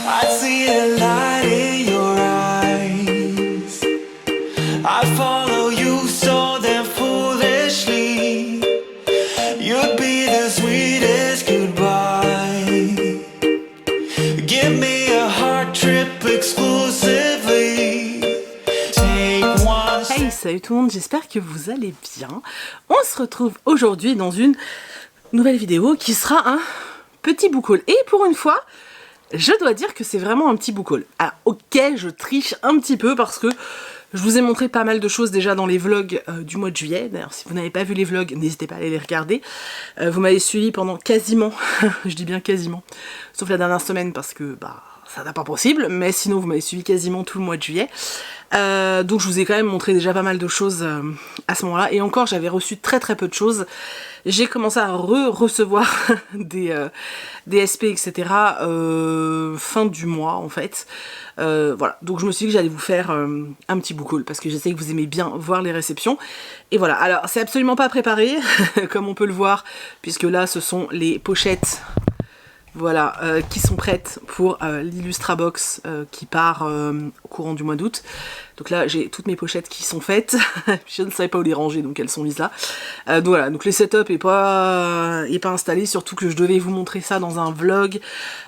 I see a light in your eyes. I follow you so damn foolishly. You'd be the sweetest goodbye. Give me a heart trip exclusively. Take one. Hey, salut tout le monde, j'espère que vous allez bien. On se retrouve aujourd'hui dans une nouvelle vidéo qui sera un petit book haul. Et pour une fois, je dois dire que c'est vraiment un petit book haul. Alors, ok, je triche un petit peu parce que je vous ai montré pas mal de choses déjà dans les vlogs du mois de juillet. D'ailleurs, si vous n'avez pas vu les vlogs, n'hésitez pas à aller les regarder. Vous m'avez suivi pendant quasiment, je dis bien quasiment, sauf la dernière semaine parce que bah ça n'a pas possible, mais sinon vous m'avez suivi quasiment tout le mois de juillet. Donc je vous ai quand même montré déjà pas mal de choses à ce moment-là. Et encore, j'avais reçu très peu de choses. J'ai commencé à recevoir des SP, etc. Fin du mois en fait. Voilà, donc je me suis dit que j'allais vous faire un petit book haul parce que je sais que vous aimez bien voir les réceptions. Et voilà, alors c'est absolument pas préparé, comme on peut le voir, puisque là ce sont les pochettes. Voilà, qui sont prêtes pour l'Illustrabox qui part au courant du mois d'août. Donc là, j'ai toutes mes pochettes qui sont faites. Je ne savais pas où les ranger, donc elles sont mises là. Donc voilà, donc le setup est pas installé, surtout que je devais vous montrer ça dans un vlog,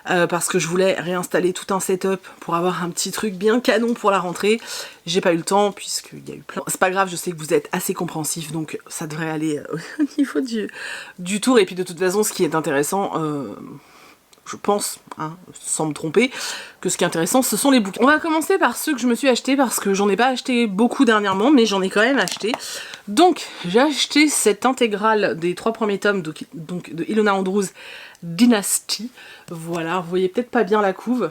parce que je voulais réinstaller tout un setup pour avoir un petit truc bien canon pour la rentrée. J'ai pas eu le temps, puisqu'il y a eu plein... C'est pas grave, je sais que vous êtes assez compréhensifs, donc ça devrait aller au niveau du tour. Et puis de toute façon, ce qui est intéressant... je pense, hein, sans me tromper, que ce qui est intéressant, ce sont les bouquins. On va commencer par ceux que je me suis achetés, parce que j'en ai pas acheté beaucoup dernièrement, mais j'en ai quand même acheté. Donc, j'ai acheté cette intégrale des 3 premiers tomes, donc de Ilona Andrews Dynasty. Voilà, vous voyez peut-être pas bien la couve.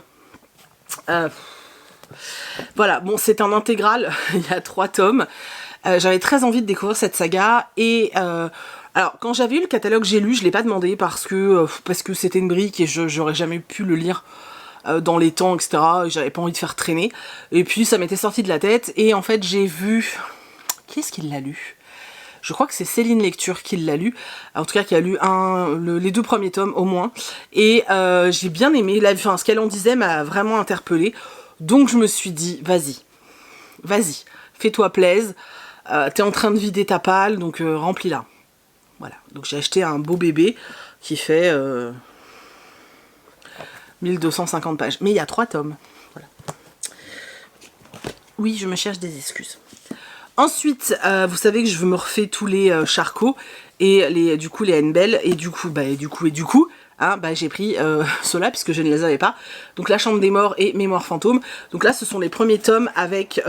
Voilà, bon, c'est un intégral, il y a 3 tomes. J'avais très envie de découvrir cette saga, et... alors, quand j'avais eu le catalogue, j'ai lu, je l'ai pas demandé parce que c'était une brique et j'aurais jamais pu le lire dans les temps, etc. Et j'avais pas envie de faire traîner. Et puis, ça m'était sorti de la tête. Et en fait, j'ai vu... Qui est-ce qui l'a lu? Je crois que c'est Céline Lecture qui l'a lu. En tout cas, qui a lu les 2 premiers tomes au moins. Et j'ai bien aimé. Ce qu'elle en disait m'a vraiment interpellée. Donc, je me suis dit, vas-y, fais-toi plaise. T'es en train de vider ta palle, donc remplis-la. Voilà, donc j'ai acheté un beau bébé qui fait 1250 pages. Mais il y a 3 tomes. Voilà. Oui, je me cherche des excuses. Ensuite, vous savez que je me refais tous les Charcot et du coup les Henbel. Et du coup, hein, j'ai pris ceux-là puisque je ne les avais pas. Donc La Chambre des Morts et Mémoire Fantôme. Donc là, ce sont les premiers tomes avec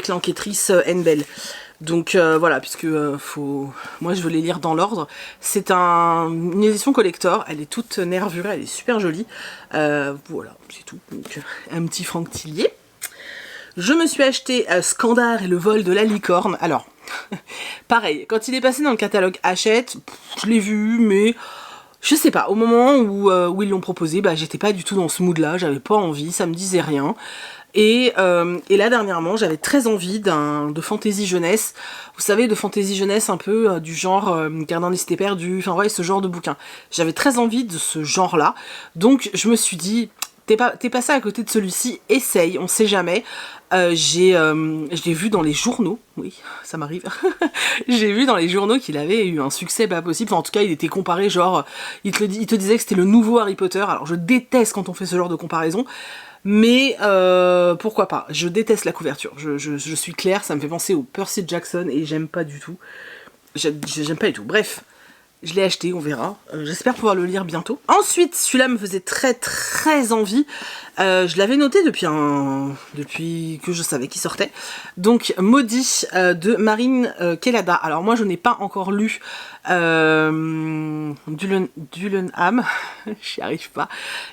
l'enquêtrice Henbel. Donc voilà, puisque moi je veux les lire dans l'ordre. C'est une édition collector, elle est toute nervurée, elle est super jolie. Voilà, c'est tout. Donc un petit Franck Tillier. Je me suis acheté Scandar et le vol de la licorne. Alors, pareil, quand il est passé dans le catalogue Hachette, je l'ai vu, mais... Je sais pas, au moment où ils l'ont proposé, j'étais pas du tout dans ce mood là, j'avais pas envie, ça me disait rien. Et là dernièrement, j'avais très envie de fantasy jeunesse. Vous savez, de fantasy jeunesse un peu du genre Gardien des cités perdues, enfin ouais, ce genre de bouquin. J'avais très envie de ce genre-là. Donc je me suis dit, t'es passé à côté de celui-ci, essaye, on sait jamais. Je l'ai vu dans les journaux, oui, ça m'arrive. J'ai vu dans les journaux qu'il avait eu un succès pas possible. Enfin, en tout cas, il était comparé, genre, il te disait que c'était le nouveau Harry Potter. Alors je déteste quand on fait ce genre de comparaison. Mais pourquoi pas, je déteste la couverture, je suis claire, ça me fait penser au Percy Jackson et j'aime pas du tout. J'aime pas du tout, bref, je l'ai acheté, on verra, j'espère pouvoir le lire bientôt. Ensuite, celui-là me faisait très envie, je l'avais noté depuis que je savais qu'il sortait. Donc, Maudit de Marine Kellada. Alors moi je n'ai pas encore lu Dulenham, j'y arrive pas,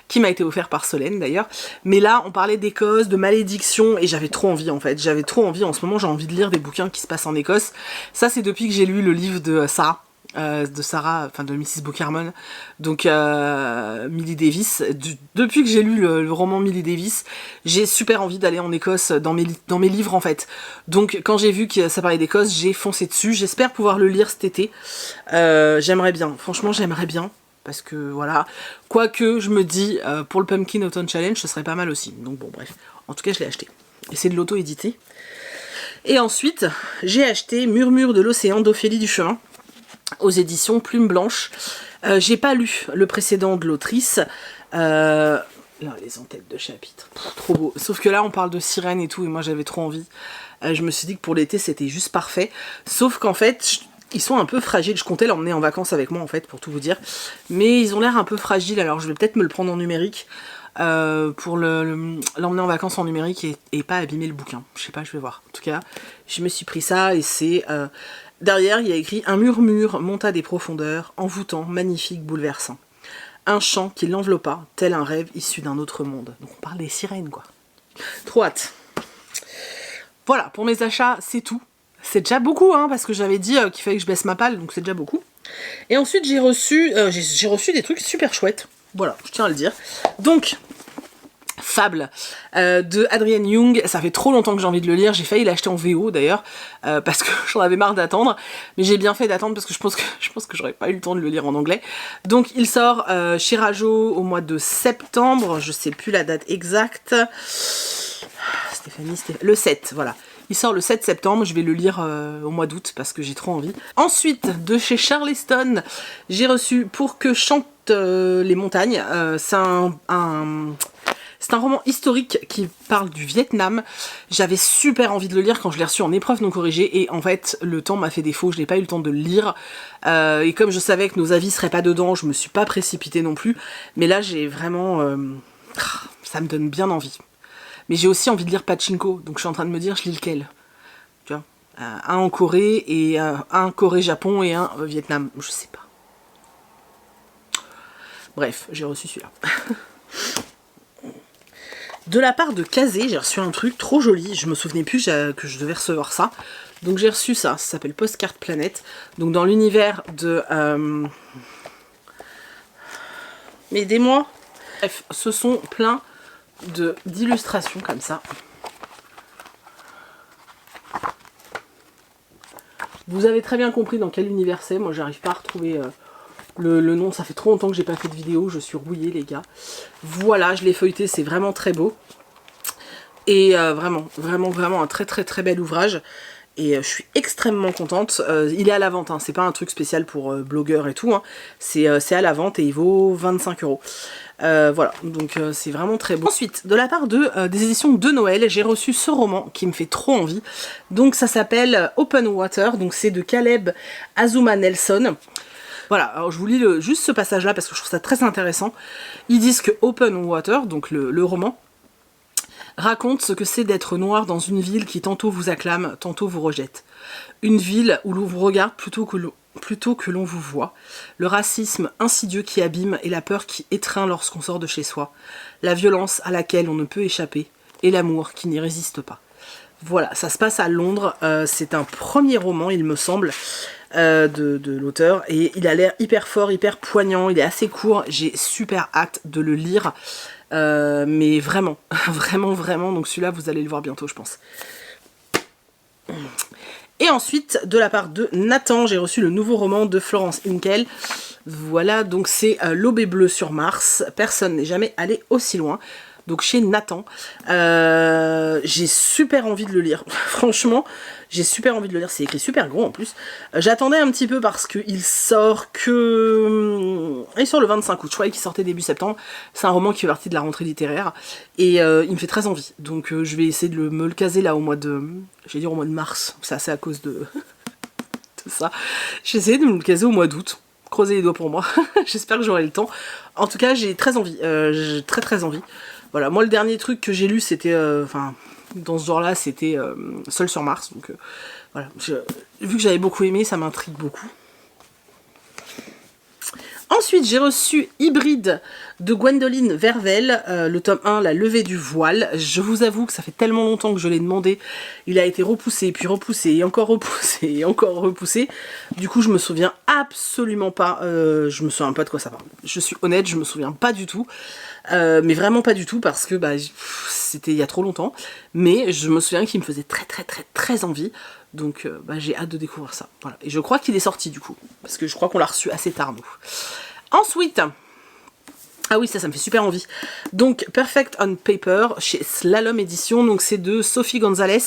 qui m'a été offert par Solène d'ailleurs. Mais là on parlait d'Écosse, de malédiction, et j'avais trop envie en fait. J'avais trop envie, en ce moment j'ai envie de lire des bouquins qui se passent en Écosse. Ça c'est depuis que j'ai lu le livre de Sarah. Enfin de Mrs. Book-Harmon, donc Millie Davis. Depuis que j'ai lu le roman Millie Davis, j'ai super envie d'aller en Écosse dans mes livres en fait. Donc quand j'ai vu que ça parlait d'Écosse, j'ai foncé dessus. J'espère pouvoir le lire cet été. J'aimerais bien, franchement j'aimerais bien. parce que voilà, quoique je me dis, pour le Pumpkin Autumn Challenge, ce serait pas mal aussi. Donc bon, bref, en tout cas, je l'ai acheté. Et c'est de l'auto-édité. Et ensuite, j'ai acheté Murmure de l'océan d'Ophélie Duchemin, aux éditions Plume Blanche. J'ai pas lu le précédent de l'autrice. Là, les entêtes de chapitre, trop beau. Sauf que là, on parle de sirène et tout, et moi, j'avais trop envie. Je me suis dit que pour l'été, c'était juste parfait. Sauf qu'en fait, ils sont un peu fragiles. Je comptais l'emmener en vacances avec moi, en fait, pour tout vous dire. Mais ils ont l'air un peu fragiles, alors je vais peut-être me le prendre en numérique. Pour l'emmener en vacances en numérique et pas abîmer le bouquin. Je sais pas, je vais voir. En tout cas, je me suis pris ça et c'est... derrière, il y a écrit « Un murmure monta des profondeurs, envoûtant, magnifique, bouleversant. Un chant qui l'enveloppa, tel un rêve issu d'un autre monde. » Donc on parle des sirènes, quoi. Trop hâte. Voilà, pour mes achats, c'est tout. C'est déjà beaucoup, hein, parce que j'avais dit qu'il fallait que je baisse ma palle, donc c'est déjà beaucoup. Et ensuite, j'ai reçu des trucs super chouettes. Voilà, je tiens à le dire. Donc, Fable de Adrienne Young, ça fait trop longtemps que j'ai envie de le lire, j'ai failli l'acheter en VO d'ailleurs, parce que j'en avais marre d'attendre, mais j'ai bien fait d'attendre parce que je pense que j'aurais pas eu le temps de le lire en anglais. Donc il sort chez Rajo au mois de septembre, je sais plus la date exacte, Stéphanie, le 7, voilà. Il sort le 7 septembre, je vais le lire au mois d'août parce que j'ai trop envie. Ensuite, de chez Charleston, j'ai reçu Pour que chantent les montagnes. C'est un roman historique qui parle du Vietnam. J'avais super envie de le lire quand je l'ai reçu en épreuve non corrigée et en fait le temps m'a fait défaut, je n'ai pas eu le temps de le lire. Et comme je savais que nos avis seraient pas dedans, je me suis pas précipitée non plus. Mais là j'ai vraiment... ça me donne bien envie. Mais j'ai aussi envie de lire Pachinko, donc je suis en train de me dire je lis lequel. Tu vois, un en Corée et un Corée-Japon et un Vietnam, je sais pas. Bref, j'ai reçu celui-là. De la part de Kazé, j'ai reçu un truc trop joli, je me souvenais plus que je devais recevoir ça. Donc j'ai reçu ça, ça s'appelle Postcard Planète. Donc dans l'univers de... Mais aidez-moi. Bref, ce sont plein d'illustrations comme ça. Vous avez très bien compris dans quel univers c'est, moi j'arrive pas à retrouver le nom, ça fait trop longtemps que j'ai pas fait de vidéo, je suis rouillée les gars. Voilà, je l'ai feuilleté, c'est vraiment très beau. Et vraiment un très bel ouvrage. Et je suis extrêmement contente. Il est à la vente, hein. C'est pas un truc spécial pour blogueurs et tout, hein. C'est à la vente et il vaut 25 €. Voilà, donc c'est vraiment très beau. Ensuite, de la part des éditions de Noël, j'ai reçu ce roman qui me fait trop envie. Donc ça s'appelle Open Water, donc c'est de Caleb Azuma Nelson. Voilà, alors je vous lis juste ce passage-là parce que je trouve ça très intéressant. Ils disent que Open Water, donc le roman, raconte ce que c'est d'être noir dans une ville qui tantôt vous acclame, tantôt vous rejette. Une ville où l'on vous regarde plutôt que l'on vous voit. Le racisme insidieux qui abîme et la peur qui étreint lorsqu'on sort de chez soi. La violence à laquelle on ne peut échapper et l'amour qui n'y résiste pas. Voilà, ça se passe à Londres. C'est un premier roman, il me semble, de l'auteur. Et il a l'air hyper fort, hyper poignant. Il est assez court. J'ai super hâte de le lire. Mais vraiment. Donc celui-là, vous allez le voir bientôt, je pense. Et ensuite, de la part de Nathan, j'ai reçu le nouveau roman de Florence Hinkel. Voilà, donc c'est L'aube est bleue sur Mars. Personne n'est jamais allé aussi loin. Donc chez Nathan, j'ai super envie de le lire. Franchement, j'ai super envie de le lire. C'est écrit super gros en plus. J'attendais un petit peu parce qu'il sort il sort le 25 août. Je croyais qu'il sortait début septembre. C'est un roman qui fait partie de la rentrée littéraire. Et il me fait très envie. Donc je vais essayer de me le caser là au mois de... J'ai dit au mois de mars. Ça c'est à cause de ça. J'ai essayé de me le caser au mois d'août. Croisez les doigts pour moi. J'espère que j'aurai le temps. En tout cas, j'ai très envie. J'ai très envie. Voilà, moi le dernier truc que j'ai lu c'était, dans ce genre-là, c'était Seul sur Mars. Donc voilà, vu que j'avais beaucoup aimé, ça m'intrigue beaucoup. Ensuite, j'ai reçu Hybride de Gwendoline Vervel, le tome 1, La levée du voile. Je vous avoue que ça fait tellement longtemps que je l'ai demandé. Il a été repoussé, puis repoussé, et encore repoussé, et encore repoussé. Du coup, je me souviens absolument pas. Je me souviens pas de quoi ça parle. Je suis honnête, je me souviens pas du tout. Mais vraiment pas du tout parce que c'était il y a trop longtemps. Mais je me souviens qu'il me faisait très envie. Donc j'ai hâte de découvrir ça. Voilà. Et je crois qu'il est sorti du coup. Parce que je crois qu'on l'a reçu assez tard nous. Ensuite, ah oui, ça me fait super envie. Donc, Perfect on Paper chez Slalom Édition. Donc, c'est de Sophie Gonzalez.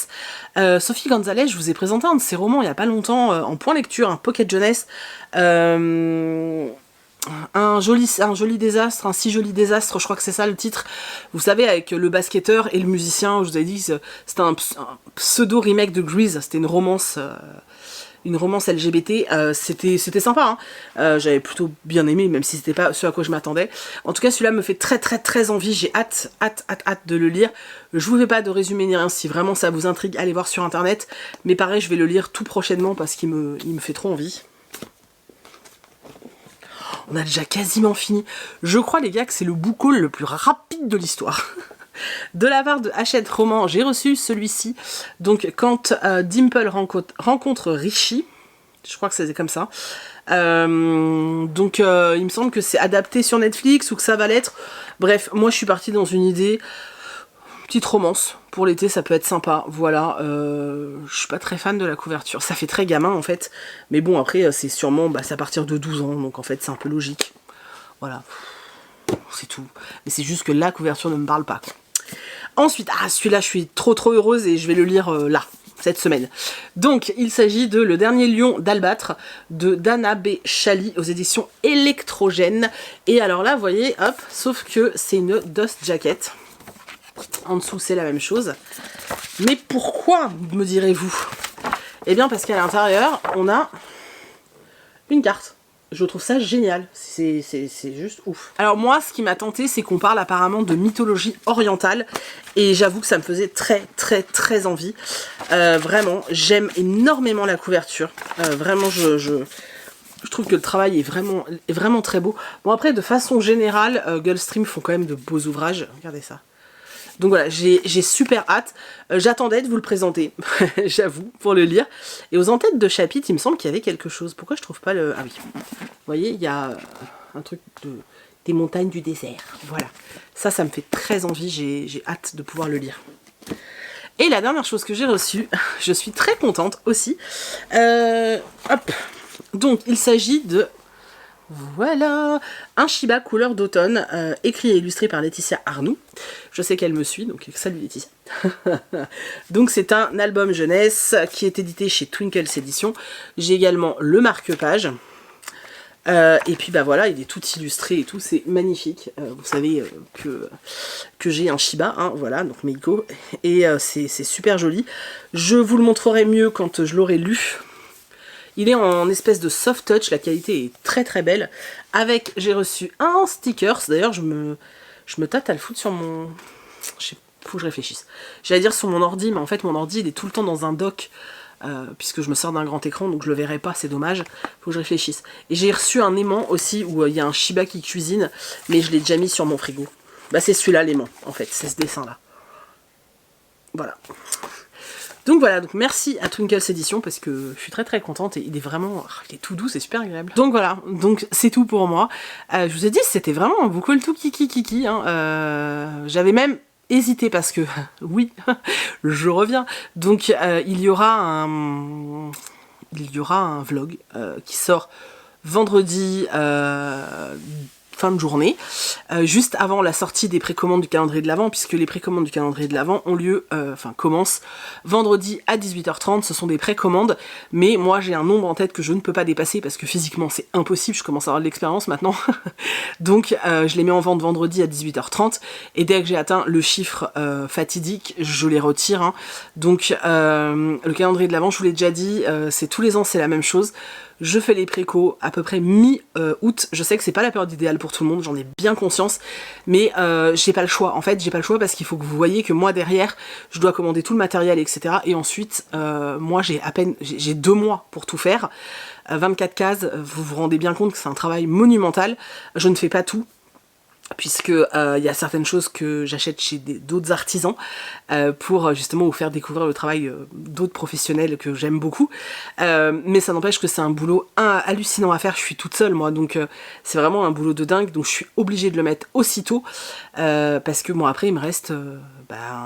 Sophie Gonzalez, je vous ai présenté un de ses romans il n'y a pas longtemps en point lecture, un pocket jeunesse. Un joli désastre, un si joli désastre, je crois que c'est ça le titre. Vous savez, avec le basketteur et le musicien, je vous avais dit, c'était un pseudo remake de Grease. C'était une romance LGBT, c'était sympa, hein. J'avais plutôt bien aimé, même si c'était pas ce à quoi je m'attendais. En tout cas, celui-là me fait très envie, j'ai hâte de le lire. Je vous fais pas de résumé ni rien, si vraiment ça vous intrigue, allez voir sur internet. Mais pareil, je vais le lire tout prochainement parce qu'il me fait trop envie. On a déjà quasiment fini. Je crois, les gars, que c'est le book haul le plus rapide de l'histoire. De la part de Hachette Roman, j'ai reçu celui-ci. Donc, quand Dimple rencontre Richie, je crois que c'est comme ça. Donc, il me semble que c'est adapté sur Netflix ou que ça va l'être. Bref, moi, je suis partie dans une idée... Petite romance, pour l'été ça peut être sympa, voilà, je suis pas très fan de la couverture, ça fait très gamin en fait, mais bon après c'est sûrement, c'est à partir de 12 ans, donc en fait c'est un peu logique, voilà, c'est tout, mais c'est juste que la couverture ne me parle pas, quoi. Ensuite, celui-là je suis trop heureuse et je vais le lire là, cette semaine. Donc il s'agit de Le Dernier Lion d'Albâtre de Dana B. Chali aux éditions Électrogène, et alors là vous voyez, hop, sauf que c'est une dust jacket. En dessous, c'est la même chose. Mais pourquoi, me direz-vous? Eh bien, parce qu'à l'intérieur, on a une carte. Je trouve ça génial. C'est juste ouf. Alors moi, ce qui m'a tenté, c'est qu'on parle apparemment de mythologie orientale. Et j'avoue que ça me faisait très envie. Vraiment, j'aime énormément la couverture. Vraiment, je trouve que le travail est vraiment très beau. Bon, après, de façon générale, Gulfstream font quand même de beaux ouvrages. Regardez ça. Donc voilà, j'ai super hâte. J'attendais de vous le présenter, j'avoue, pour le lire. Et aux en-têtes de chapitre, il me semble qu'il y avait quelque chose. Pourquoi je trouve pas le... Ah oui, vous voyez, il y a un truc des montagnes du désert. Voilà, ça me fait très envie, j'ai hâte de pouvoir le lire. Et la dernière chose que j'ai reçue, je suis très contente aussi. Hop, donc il s'agit de... Voilà, un Shiba couleur d'automne, écrit et illustré par Laetitia Arnoux. Je sais qu'elle me suit, donc salut Laetitia. Donc c'est un album jeunesse qui est édité chez Twinkles Éditions. J'ai également le marque-page. Et puis voilà, il est tout illustré et tout, c'est magnifique. Vous savez que j'ai un Shiba, hein, voilà, donc Meiko. Et c'est super joli. Je vous le montrerai mieux quand je l'aurai lu. Il est en espèce de soft touch, la qualité est très belle. Avec, j'ai reçu un stickers, d'ailleurs je me tâte à le foutre sur mon... Faut que je réfléchisse. J'allais dire sur mon ordi, mais en fait mon ordi il est tout le temps dans un dock, puisque je me sers d'un grand écran, donc je le verrai pas, c'est dommage. Faut que je réfléchisse. Et j'ai reçu un aimant aussi, où il y a un Shiba qui cuisine, mais je l'ai déjà mis sur mon frigo. C'est celui-là l'aimant, en fait, c'est ce dessin-là. Voilà. Donc voilà, donc merci à Twinkles Éditions parce que je suis très contente et il est vraiment, il est tout doux, c'est super agréable. Donc voilà, donc c'est tout pour moi. Je vous ai dit, c'était vraiment un book haul tout kiki, hein. J'avais même hésité parce que, oui, je reviens. Donc il y aura un vlog qui sort vendredi fin de journée, juste avant la sortie des précommandes du calendrier de l'Avent, puisque les précommandes du calendrier de l'Avent ont lieu, commencent vendredi à 18h30, ce sont des précommandes, mais moi j'ai un nombre en tête que je ne peux pas dépasser, parce que physiquement c'est impossible, je commence à avoir de l'expérience maintenant, donc je les mets en vente vendredi à 18h30, et dès que j'ai atteint le chiffre fatidique, je les retire, hein. Donc le calendrier de l'Avent, je vous l'ai déjà dit, c'est tous les ans c'est la même chose. Je fais les précos à peu près mi-août. Je sais que c'est pas la période idéale pour tout le monde, j'en ai bien conscience, mais j'ai pas le choix. En fait, j'ai pas le choix parce qu'il faut que vous voyez que moi derrière, je dois commander tout le matériel, etc. Et ensuite, moi j'ai 2 mois pour tout faire. 24 cases, vous vous rendez bien compte que c'est un travail monumental. Je ne fais pas tout. puisque il y a certaines choses que j'achète chez d'autres artisans pour justement vous faire découvrir le travail d'autres professionnels que j'aime beaucoup, mais ça n'empêche que c'est un boulot hallucinant à faire. Je suis toute seule moi, donc c'est vraiment un boulot de dingue, donc je suis obligée de le mettre aussitôt parce que bon, après il me reste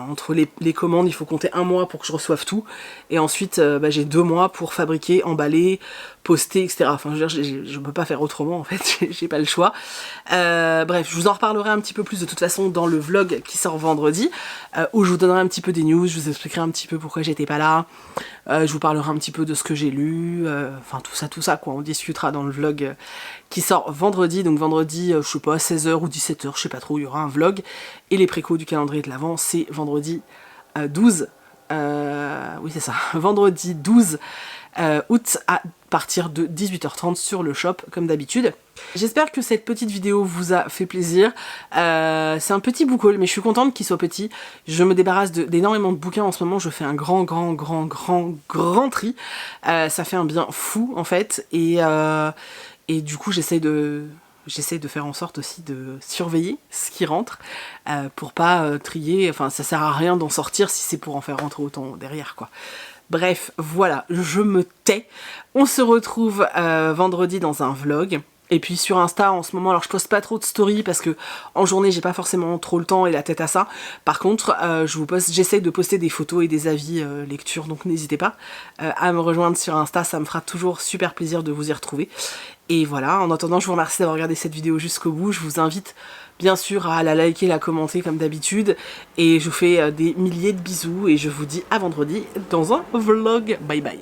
entre les commandes, il faut compter 1 mois pour que je reçoive tout, et ensuite j'ai 2 mois pour fabriquer, emballer, poster, etc. Enfin je veux dire, je peux pas faire autrement en fait, j'ai pas le choix. Bref, je vous en reparlerai un petit peu plus de toute façon dans le vlog qui sort vendredi, où je vous donnerai un petit peu des news, je vous expliquerai un petit peu pourquoi j'étais pas là, je vous parlerai un petit peu de ce que j'ai lu, enfin tout ça quoi, on discutera dans le vlog qui sort vendredi. Donc vendredi, je sais pas, 16h ou 17h, je sais pas trop, il y aura un vlog, et les précos du calendrier de l'Avent, c'est vendredi 12, oui c'est ça, vendredi 12 août à partir de 18h30 sur le shop comme d'habitude. J'espère que cette petite vidéo vous a fait plaisir. C'est un petit book haul, mais je suis contente qu'il soit petit. Je me débarrasse d'énormément de bouquins en ce moment, je fais un grand tri. Ça fait un bien fou en fait, et du coup j'essaie de faire en sorte aussi de surveiller ce qui rentre pour pas trier, enfin ça sert à rien d'en sortir si c'est pour en faire rentrer autant derrière quoi. Bref, voilà, je me tais. On se retrouve vendredi dans un vlog. Et puis sur Insta en ce moment, alors je poste pas trop de stories parce que en journée j'ai pas forcément trop le temps et la tête à ça. Par contre, j'essaie de poster des photos et des avis lecture, donc n'hésitez pas à me rejoindre sur Insta, ça me fera toujours super plaisir de vous y retrouver. Et voilà, en attendant, je vous remercie d'avoir regardé cette vidéo jusqu'au bout. Je vous invite bien sûr à la liker, la commenter comme d'habitude. Et je vous fais des milliers de bisous et je vous dis à vendredi dans un vlog. Bye bye.